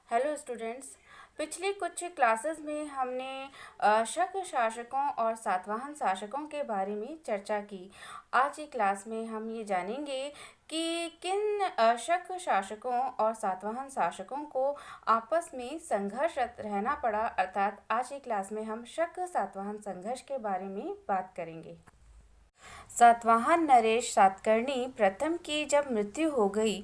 Hello students. पिछली कुछ classes में हमने शक शासकों और सातवाहन शासकों के बारे में चर्चा की। आज की क्लास में हम ये जानेंगे कि किन शक शासकों और सातवाहन शासकों को आपस में संघर्षरत रहना पड़ा। अर्थात आज की क्लास में हम शक सातवाहन संघर्ष के बारे में बात करेंगे। सातवाहन नरेश सातकर्णी प्रथम की जब मृत्यु हो गई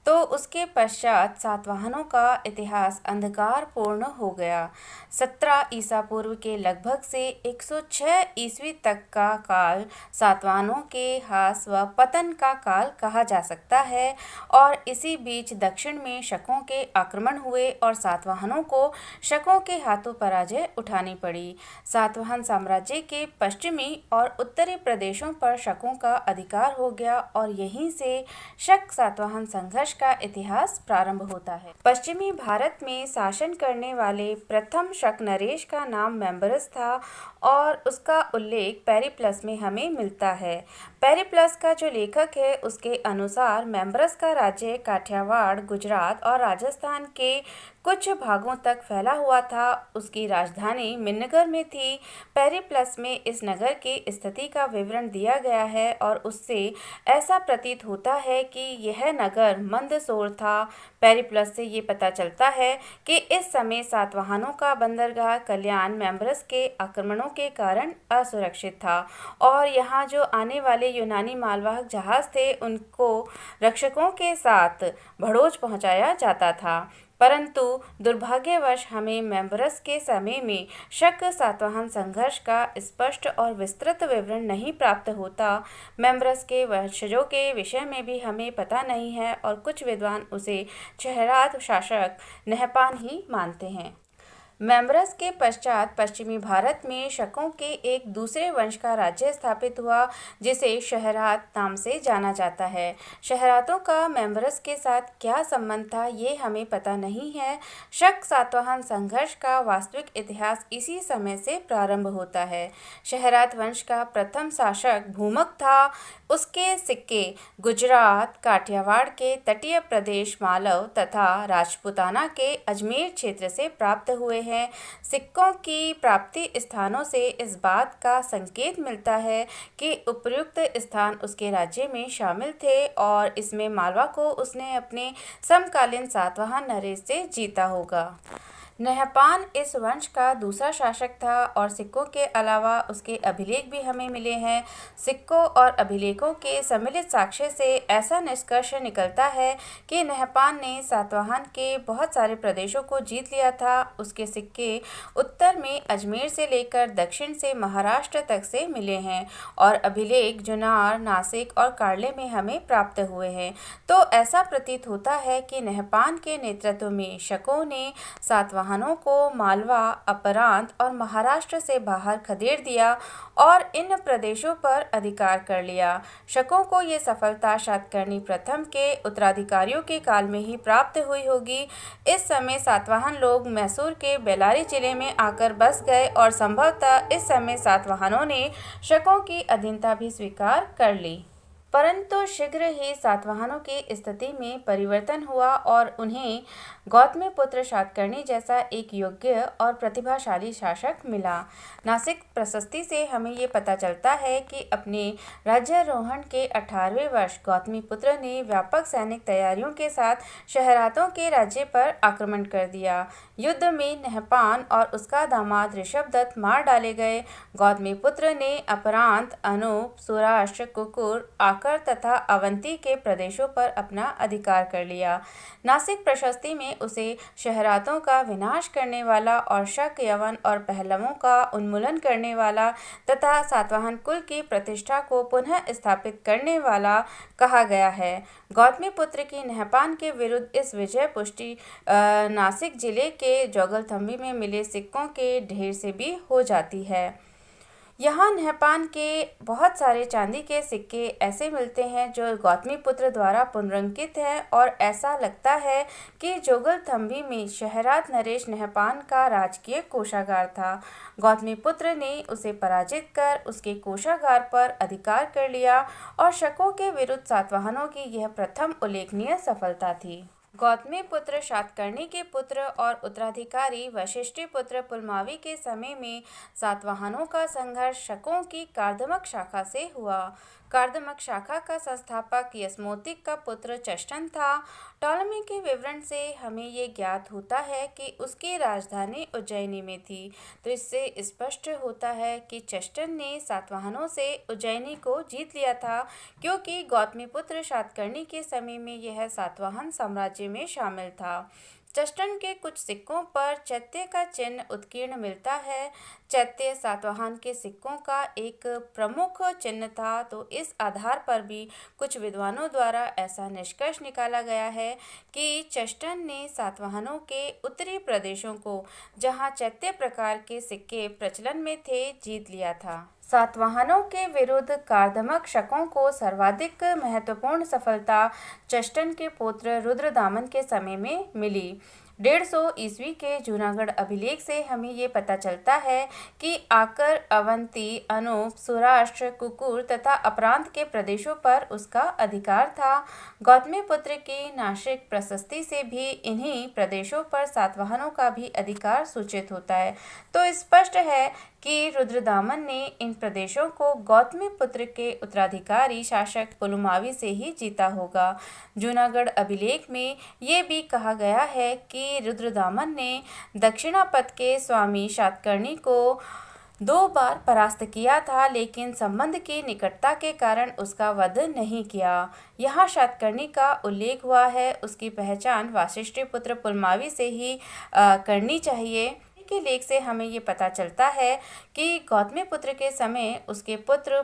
तो उसके पश्चात सातवाहनों का इतिहास अंधकारपूर्ण हो गया। 17 ईसा पूर्व के लगभग से 106 ईस्वी तक का काल सातवाहनों के ह्रास व पतन का काल कहा जा सकता है और इसी बीच दक्षिण में शकों के आक्रमण हुए और सातवाहनों को शकों के हाथों पराजय उठानी पड़ी। सातवाहन साम्राज्य के पश्चिमी और उत्तरी प्रदेशों पर शकों का अधिकार हो गया और यहीं से शक सातवाहन संघर्ष का इतिहास प्रारंभ होता है। पश्चिमी भारत में शासन करने वाले प्रथम शक नरेश का नाम मेम्बरस था और उसका उल्लेख पेरिप्लस में हमें मिलता है। पेरिप्लस का जो लेखक है उसके अनुसार मेम्बरस का राज्य काठियावाड़, गुजरात और राजस्थान के कुछ भागों तक फैला हुआ था। उसकी राजधानी मिन्नगर में थी। पेरिप्लस में इस नगर की स्थिति का विवरण दिया गया है और उससे ऐसा प्रतीत होता है कि यह नगर मंदसौर था। पेरिप्लस से ये पता चलता है कि इस समय सातवाहनों का बंदरगाह कल्याण मेम्बरस के आक्रमणों के कारण असुरक्षित था और यहाँ जो आने वाले यूनानी मालवाहक जहाज थे उनको रक्षकों के साथ भड़ोच पहुँचाया जाता था। परंतु दुर्भाग्यवश हमें मेम्बरस के समय में शक सातवाहन संघर्ष का स्पष्ट और विस्तृत विवरण नहीं प्राप्त होता। मेम्बरस के वंशजों के विषय में भी हमें पता नहीं है और कुछ विद्वान उसे छहरात शासक नहपान ही मानते हैं। मेम्बरस के पश्चात पश्चिमी भारत में शकों के एक दूसरे वंश का राज्य स्थापित हुआ जिसे शहरात नाम से जाना जाता है। शहरातों का मेम्बरस के साथ क्या संबंध था ये हमें पता नहीं है। शक सातवाहन संघर्ष का वास्तविक इतिहास इसी समय से प्रारंभ होता है। शहरात वंश का प्रथम शासक भूमक था। उसके सिक्के गुजरात, काठियावाड़ के तटीय प्रदेश मालव तथा राजपूताना के अजमेर क्षेत्र से प्राप्त हुए हैं। सिक्कों की प्राप्ति स्थानों से इस बात का संकेत मिलता है कि उपयुक्त स्थान उसके राज्य में शामिल थे और इसमें मालवा को उसने अपने समकालीन सातवाहन नरेश से जीता होगा। नहपान इस वंश का दूसरा शासक था और सिक्कों के अलावा उसके अभिलेख भी हमें मिले हैं। सिक्कों और अभिलेखों के सम्मिलित साक्ष्य से ऐसा निष्कर्ष निकलता है कि नहपान ने सातवाहन के बहुत सारे प्रदेशों को जीत लिया था। उसके सिक्के उत्तर में अजमेर से लेकर दक्षिण से महाराष्ट्र तक से मिले हैं और अभिलेख जुनार, नासिक और कार्ले में हमें प्राप्त हुए हैं। तो ऐसा प्रतीत होता है कि नहपान के नेतृत्व में शकों ने सातवाहनों को मालवा, अपरांत और महाराष्ट्र से बाहर खदेड़ दिया और इन प्रदेशों पर अधिकार कर लिया। शकों को ये सफलता सातकर्णी प्रथम के उत्तराधिकारियों के काल में ही प्राप्त हुई होगी। इस समय सातवाहन लोग मैसूर के बेल्लारी जिले में आकर बस गए और संभवतः इस समय सातवाहनों ने शकों की अधीनता भी स्वीकार कर ली। परंतु शीघ्र ही सातवाहनों की स्थिति में परिवर्तन हुआ और उन्हें गौतमीपुत्र सातकर्णी जैसा एक योग्य और प्रतिभाशाली शासक मिला। नासिक प्रशस्ति से हमें ये पता चलता है कि अपने राज्यारोहण के 18वें वर्ष गौतमीपुत्र ने व्यापक सैनिक तैयारियों के साथ शहरातों के राज्य पर आक्रमण कर दिया। युद्ध में नहपान और उसका दामाद ऋषभदत्त मार डाले गए। गौतमीपुत्र ने अपरांत, अनूप, सौराष्ट्र, कुकुर, आकर तथा अवंती के प्रदेशों पर अपना अधिकार कर लिया। नासिक प्रशस्ति में उसे शहरातों का विनाश करने वाला और शक, यवन और पहलवों का उन्मूलन करने वाला तथा सातवाहन कुल की प्रतिष्ठा को पुनः स्थापित करने वाला कहा गया है। गौतमीपुत्र की नहपान के विरुद्ध इस विजय पुष्टि नासिक जिले के जोगलथम्बी में मिले सिक्कों के ढेर से भी हो जाती है। यहाँ नहपान के बहुत सारे चांदी के सिक्के ऐसे मिलते हैं जो गौतमीपुत्र द्वारा पुनरंकित हैं और ऐसा लगता है कि जोगलथम्बी में शहरात नरेश नहपान का राजकीय कोषागार था। गौतमीपुत्र ने उसे पराजित कर उसके कोषागार पर अधिकार कर लिया और शकों के विरुद्ध सातवाहनों की यह प्रथम उल्लेखनीय सफलता थी। गौतमीपुत्र शातकर्णी के पुत्र और उत्तराधिकारी वशिष्ठी पुत्र पुलमावी के समय में सातवाहनों का संघर्ष शकों की कार्दमक शाखा से हुआ। कार्दमक शाखा का संस्थापक यस्मोतिक का पुत्र चष्टन था। टॉलमी के विवरण से हमें ये ज्ञात होता है कि उसकी राजधानी उज्जैनी में थी। तो इससे स्पष्ट होता है कि चष्टन ने सातवाहनों से उज्जैनी को जीत लिया था, क्योंकि गौतमीपुत्र शातकर्णी के समय में यह सातवाहन साम्राज्य में शामिल था। चष्टन के कुछ सिक्कों पर चैत्य का चिन्ह उत्कीर्ण मिलता है। चैत्य सातवाहन के सिक्कों का एक प्रमुख चिन्ह था। तो इस आधार पर भी कुछ विद्वानों द्वारा ऐसा निष्कर्ष निकाला गया है कि चष्टन ने सातवाहनों के उत्तरी प्रदेशों को, जहां चैत्य प्रकार के सिक्के प्रचलन में थे, जीत लिया था। सातवाहनों के विरुद्ध कार्दमक शकों को सर्वाधिक महत्वपूर्ण सफलता चष्टन के पुत्र रुद्रदामन के समय में मिली। 150 ईस्वी के जूनागढ़ अभिलेख से हमें ये पता चलता है कि आकर, अवंती, अनूप, सौराष्ट्र, कुकुर तथा अपरांत के प्रदेशों पर उसका अधिकार था। गौतमीपुत्र की नासिक प्रशस्ति से भी इन्हीं प्रदेशों पर सातवाहनों का भी अधिकार सूचित होता है। तो स्पष्ट है कि रुद्रदामन ने इन प्रदेशों को गौतमीपुत्र के उत्तराधिकारी शासक पुलमावी से ही जीता होगा। जूनागढ़ अभिलेख में ये भी कहा गया है कि रुद्रदामन ने दक्षिणापथ के स्वामी शातकर्णी को 2 बार परास्त किया था, लेकिन संबंध की निकटता के कारण उसका वध नहीं किया। यहाँ शातकर्णी का उल्लेख हुआ है, उसकी पहचान वासिष्ठी पुत्र पुलमावी से ही करनी चाहिए। के लेख से हमें ये पता चलता है कि गौतमीपुत्र के समय उसके पुत्र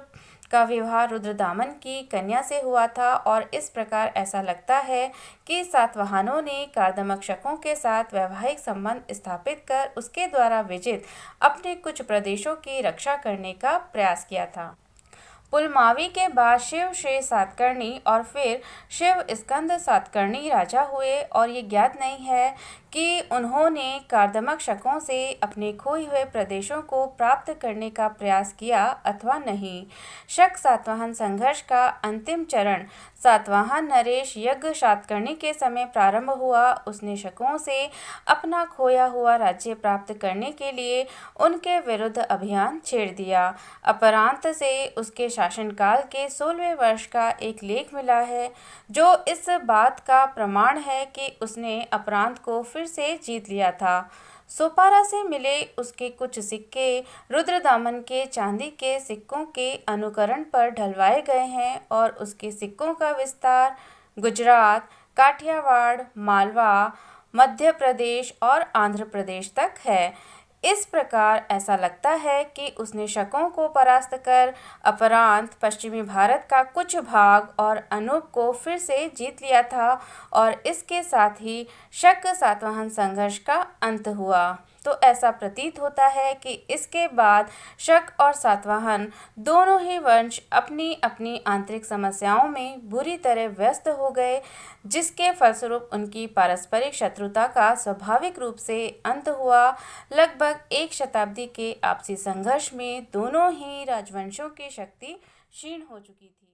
का विवाह रुद्रदामन की कन्या से हुआ था, और इस प्रकार ऐसा लगता है कि सातवाहनों ने कार्दमक शकों के साथ वैवाहिक संबंध स्थापित कर उसके द्वारा विजित अपने कुछ प्रदेशों की रक्षा करने का प्रयास किया था। पुलमावी के बाद शिव श्री सातकर्णी और फिर शिव स्कंद सातकर्णी राजा हुए, और ये ज्ञात नहीं है कि उन्होंने कार्दमक शकों से अपने खोए हुए प्रदेशों को प्राप्त करने का प्रयास किया अथवा नहीं। शक सातवाहन संघर्ष का अंतिम चरण सातवाहन नरेश यज्ञ सातकर्णी के समय प्रारंभ हुआ। उसने शकों से अपना खोया हुआ राज्य प्राप्त करने के लिए उनके विरुद्ध अभियान छेड़ दिया। अपरांत से उसके शासनकाल के 16वें वर्ष का एक लेख मिला है, जो इस बात का प्रमाण है कि उसने अपरांत को फिर से जीत लिया था। सोपारा से मिले उसके कुछ सिक्के रुद्रदामन के चांदी के सिक्कों के अनुकरण पर ढलवाए गए हैं, और उसके सिक्कों का विस्तार गुजरात, काठियावाड़, मालवा, मध्य प्रदेश और आंध्र प्रदेश तक है। इस प्रकार ऐसा लगता है कि उसने शकों को परास्त कर अपरांत, पश्चिमी भारत का कुछ भाग और अनूप को फिर से जीत लिया था, और इसके साथ ही शक सातवाहन संघर्ष का अंत हुआ। तो ऐसा प्रतीत होता है कि इसके बाद शक और सातवाहन दोनों ही वंश अपनी अपनी आंतरिक समस्याओं में बुरी तरह व्यस्त हो गए, जिसके फलस्वरूप उनकी पारस्परिक शत्रुता का स्वाभाविक रूप से अंत हुआ। लगभग 1 शताब्दी के आपसी संघर्ष में दोनों ही राजवंशों की शक्ति क्षीण हो चुकी थी।